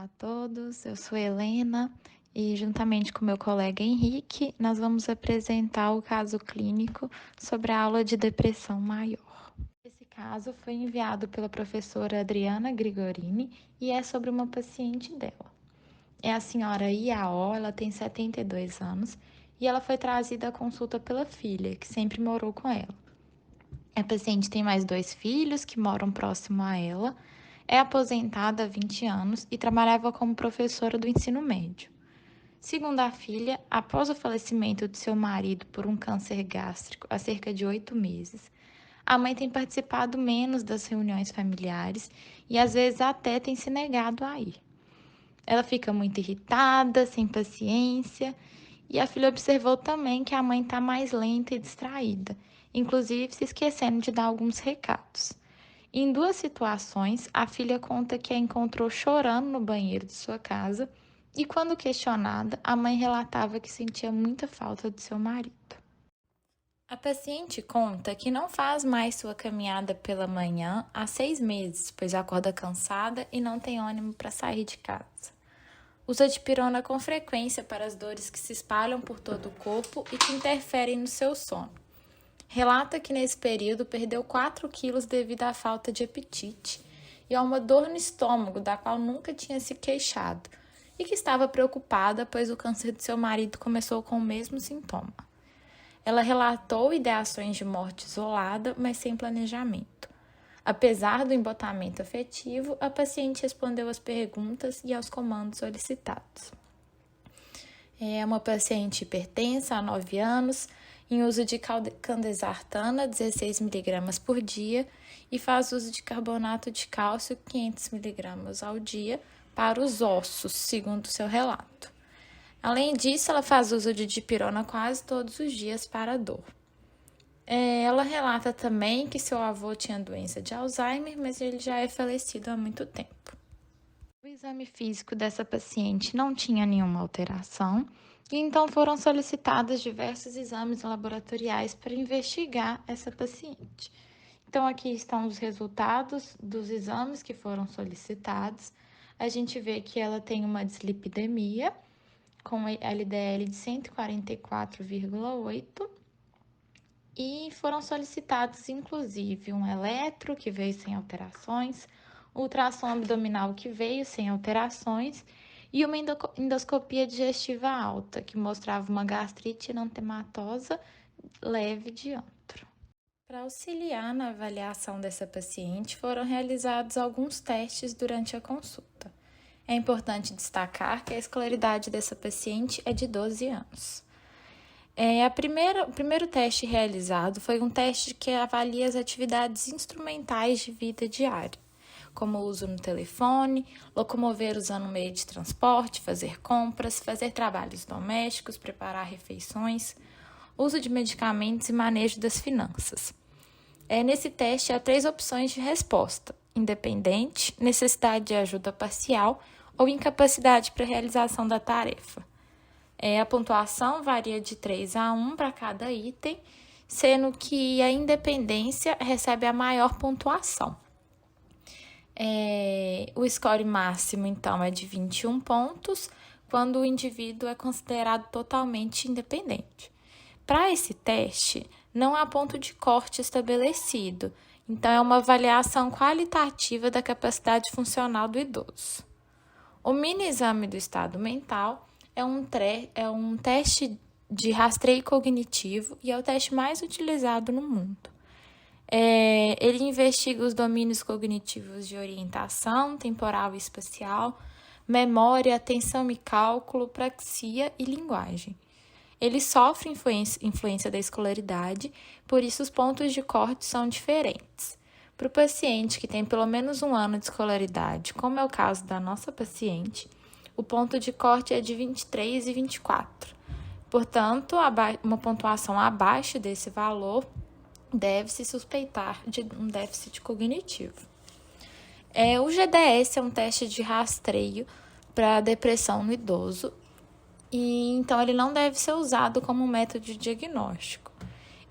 Olá a todos, eu sou Helena e, juntamente com meu colega Henrique, nós vamos apresentar o caso clínico sobre a aula de depressão maior. Esse caso foi enviado pela professora Adriana Grigorini e é sobre uma paciente dela. É a senhora IAO, ela tem 72 anos e ela foi trazida à consulta pela filha, que sempre morou com ela. A paciente tem mais 2 filhos que moram próximo a ela, é aposentada há 20 anos e trabalhava como professora do ensino médio. Segundo a filha, após o falecimento de seu marido por um câncer gástrico há cerca de 8 meses, a mãe tem participado menos das reuniões familiares e às vezes até tem se negado a ir. Ela fica muito irritada, sem paciência, e a filha observou também que a mãe está mais lenta e distraída, inclusive se esquecendo de dar alguns recados. Em 2 situações, a filha conta que a encontrou chorando no banheiro de sua casa e, quando questionada, a mãe relatava que sentia muita falta de seu marido. A paciente conta que não faz mais sua caminhada pela manhã há 6 meses, pois acorda cansada e não tem ânimo para sair de casa. Usa dipirona com frequência para as dores que se espalham por todo o corpo e que interferem no seu sono. Relata que nesse período perdeu 4 quilos devido à falta de apetite e a uma dor no estômago da qual nunca tinha se queixado e que estava preocupada pois o câncer de seu marido começou com o mesmo sintoma. Ela relatou ideações de morte isolada, mas sem planejamento. Apesar do embotamento afetivo, a paciente respondeu às perguntas e aos comandos solicitados. É uma paciente hipertensa há 9 anos, em uso de candesartana, 16 mg por dia, e faz uso de carbonato de cálcio, 500 mg ao dia, para os ossos, segundo seu relato. Além disso, ela faz uso de dipirona quase todos os dias para a dor. Ela relata também que seu avô tinha doença de Alzheimer, mas ele já é falecido há muito tempo. O exame físico dessa paciente não tinha nenhuma alteração, e então foram solicitados diversos exames laboratoriais para investigar essa paciente. Então, aqui estão os resultados dos exames que foram solicitados. A gente vê que ela tem uma dislipidemia, com LDL de 144,8, e foram solicitados, inclusive, um eletro, que veio sem alterações, ultrassom abdominal, que veio sem alterações, e uma endoscopia digestiva alta, que mostrava uma gastrite enantematosa leve de antro. Para auxiliar na avaliação dessa paciente, foram realizados alguns testes durante a consulta. É importante destacar que a escolaridade dessa paciente é de 12 anos. O primeiro teste realizado foi um teste que avalia as atividades instrumentais de vida diária, como o uso no telefone, locomover usando o meio de transporte, fazer compras, fazer trabalhos domésticos, preparar refeições, uso de medicamentos e manejo das finanças. Nesse teste, há 3 opções de resposta: independente, necessidade de ajuda parcial ou incapacidade para a realização da tarefa. A pontuação varia de 3 a 1 para cada item, sendo que a independência recebe a maior pontuação. O score máximo, então, é de 21 pontos, quando o indivíduo é considerado totalmente independente. Para esse teste, não há ponto de corte estabelecido, então é uma avaliação qualitativa da capacidade funcional do idoso. O mini exame do estado mental é um teste de rastreio cognitivo e é o teste mais utilizado no mundo. Ele investiga os domínios cognitivos de orientação, temporal e espacial, memória, atenção e cálculo, praxia e linguagem. Ele sofre influência da escolaridade, por isso os pontos de corte são diferentes. Para o paciente que tem pelo menos 1 ano de escolaridade, como é o caso da nossa paciente, o ponto de corte é de 23 e 24. Portanto, uma pontuação abaixo desse valor deve-se suspeitar de um déficit cognitivo. O GDS é um teste de rastreio para depressão no idoso, e então ele não deve ser usado como método de diagnóstico.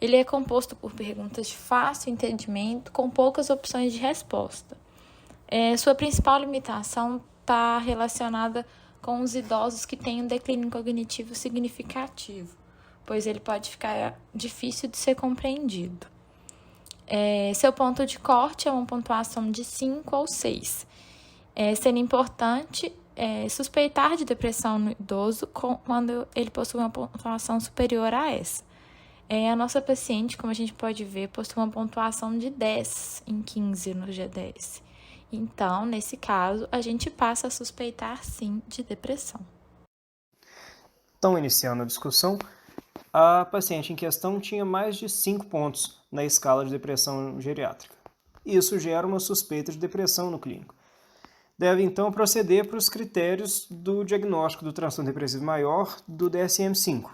Ele é composto por perguntas de fácil entendimento com poucas opções de resposta. Sua principal limitação está relacionada com os idosos que têm um declínio cognitivo significativo, pois ele pode ficar difícil de ser compreendido. Seu ponto de corte é uma pontuação de 5 ou 6, sendo importante suspeitar de depressão no idoso quando ele possui uma pontuação superior a essa. A nossa paciente, como a gente pode ver, possui uma pontuação de 10 em 15 no G10. Então, nesse caso, a gente passa a suspeitar, sim, de depressão. Então, iniciando a discussão, a paciente em questão tinha mais de 5 pontos na escala de depressão geriátrica. Isso gera uma suspeita de depressão no clínico. Deve, então, proceder para os critérios do diagnóstico do transtorno depressivo maior do DSM-5.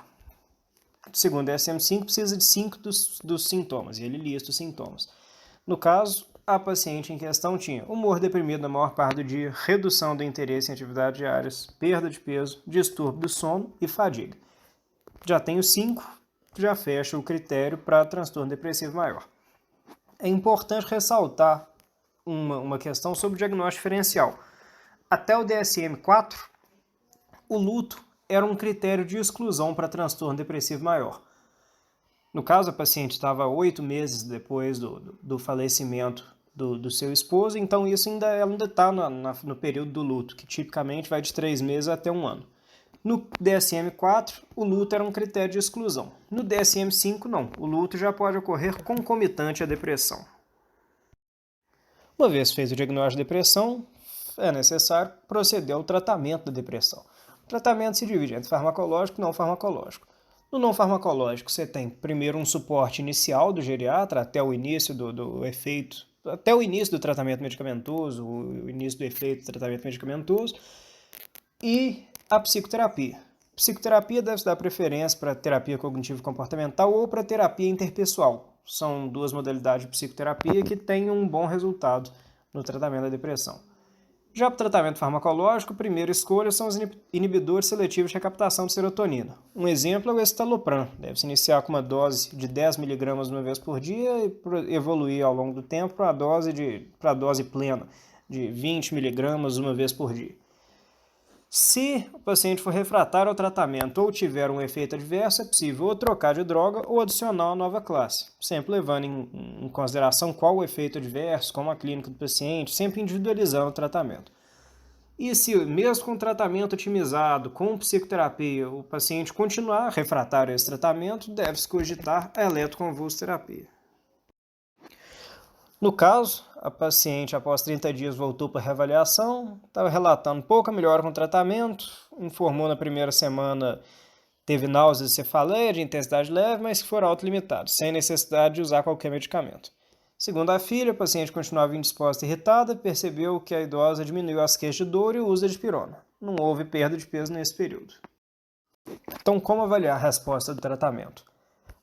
Segundo o DSM-5, precisa de 5 dos sintomas, e ele lista os sintomas. No caso, a paciente em questão tinha humor deprimido na maior parte do dia, redução do interesse em atividades diárias, perda de peso, distúrbio do sono e fadiga. Já tenho 5, já fecha o critério para transtorno depressivo maior. É importante ressaltar uma questão sobre o diagnóstico diferencial. Até o DSM-4, o luto era um critério de exclusão para transtorno depressivo maior. No caso, a paciente estava 8 meses depois do falecimento do seu esposo, então ela ainda está no período do luto, que tipicamente vai de 3 meses até 1 ano. No DSM-4, o luto era um critério de exclusão. No DSM-5, não. O luto já pode ocorrer concomitante à depressão. Uma vez feito o diagnóstico de depressão, é necessário proceder ao tratamento da depressão. O tratamento se divide entre farmacológico e não farmacológico. No não farmacológico, você tem primeiro um suporte inicial do geriatra até o início do efeito, até o início do tratamento medicamentoso, o início do efeito do tratamento medicamentoso, e a psicoterapia. Psicoterapia deve dar preferência para terapia cognitivo-comportamental ou para terapia interpessoal. São 2 modalidades de psicoterapia que têm um bom resultado no tratamento da depressão. Já para o tratamento farmacológico, a primeira escolha são os inibidores seletivos de recaptação de serotonina. Um exemplo é o escitalopram. Deve-se iniciar com uma dose de 10 mg uma vez por dia e evoluir ao longo do tempo para a dose plena de 20 mg uma vez por dia. Se o paciente for refratário ao tratamento ou tiver um efeito adverso, é possível ou trocar de droga ou adicionar uma nova classe, sempre levando em consideração qual o efeito adverso, como a clínica do paciente, sempre individualizando o tratamento. E se, mesmo com tratamento otimizado, com psicoterapia, o paciente continuar refratário a esse tratamento, deve-se cogitar a eletroconvulsoterapia. No caso, a paciente, após 30 dias, voltou para reavaliação, estava relatando pouca melhora com o tratamento, informou na primeira semana teve náuseas e cefaleia de intensidade leve, mas que foram autolimitados, sem necessidade de usar qualquer medicamento. Segundo a filha, a paciente continuava indisposta e irritada, percebeu que a idosa diminuiu as queixas de dor e o uso de dipirona. Não houve perda de peso nesse período. Então, como avaliar a resposta do tratamento?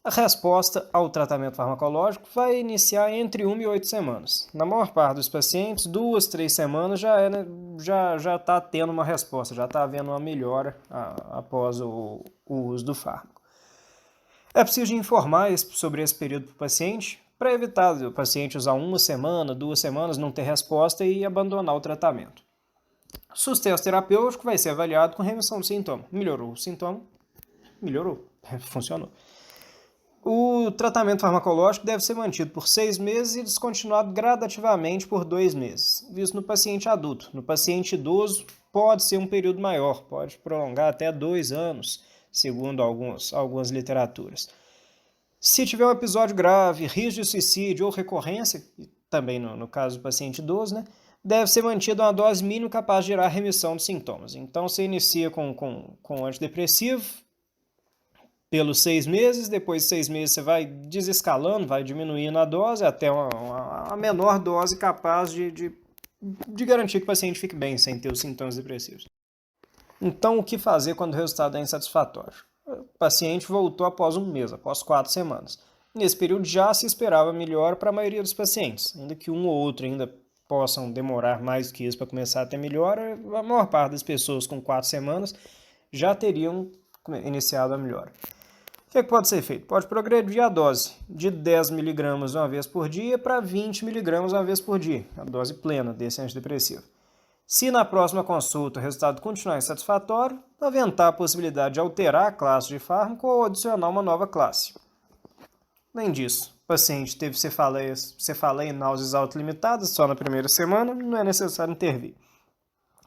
A resposta ao tratamento farmacológico vai iniciar entre 1 e 8 semanas. Na maior parte dos pacientes, 2, 3 semanas já está tendo uma resposta, já está havendo uma melhora após o uso do fármaco. É preciso informar sobre esse período para o paciente, para evitar o paciente usar 1 semana, 2 semanas, não ter resposta e abandonar o tratamento. O sucesso terapêutico vai ser avaliado com remissão do sintoma. Melhorou o sintoma? Melhorou, funcionou. O tratamento farmacológico deve ser mantido por 6 meses e descontinuado gradativamente por 2 meses. Isso no paciente adulto. No paciente idoso, pode ser um período maior, pode prolongar até 2 anos, segundo algumas literaturas. Se tiver um episódio grave, risco de suicídio ou recorrência, também no caso do paciente idoso, deve ser mantida uma dose mínima capaz de gerar remissão dos sintomas. Então, você inicia com antidepressivo, pelos 6 meses, depois de 6 meses você vai desescalando, vai diminuindo a dose até uma menor dose capaz de garantir que o paciente fique bem, sem ter os sintomas depressivos. Então, o que fazer quando o resultado é insatisfatório? O paciente voltou após 1 mês, após 4 semanas. Nesse período já se esperava melhor para a maioria dos pacientes, ainda que um ou outro ainda possam demorar mais do que isso para começar a ter melhora, a maior parte das pessoas com 4 semanas já teriam iniciado a melhora. O que pode ser feito? Pode progredir a dose de 10 mg uma vez por dia para 20 mg uma vez por dia, a dose plena desse antidepressivo. Se na próxima consulta o resultado continuar insatisfatório, aventar a possibilidade de alterar a classe de fármaco ou adicionar uma nova classe. Além disso, o paciente teve cefaleia e náuseas autolimitadas só na primeira semana, não é necessário intervir.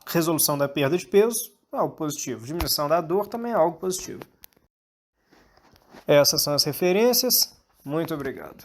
Resolução da perda de peso é algo positivo. Diminuição da dor também é algo positivo. Essas são as referências. Muito obrigado.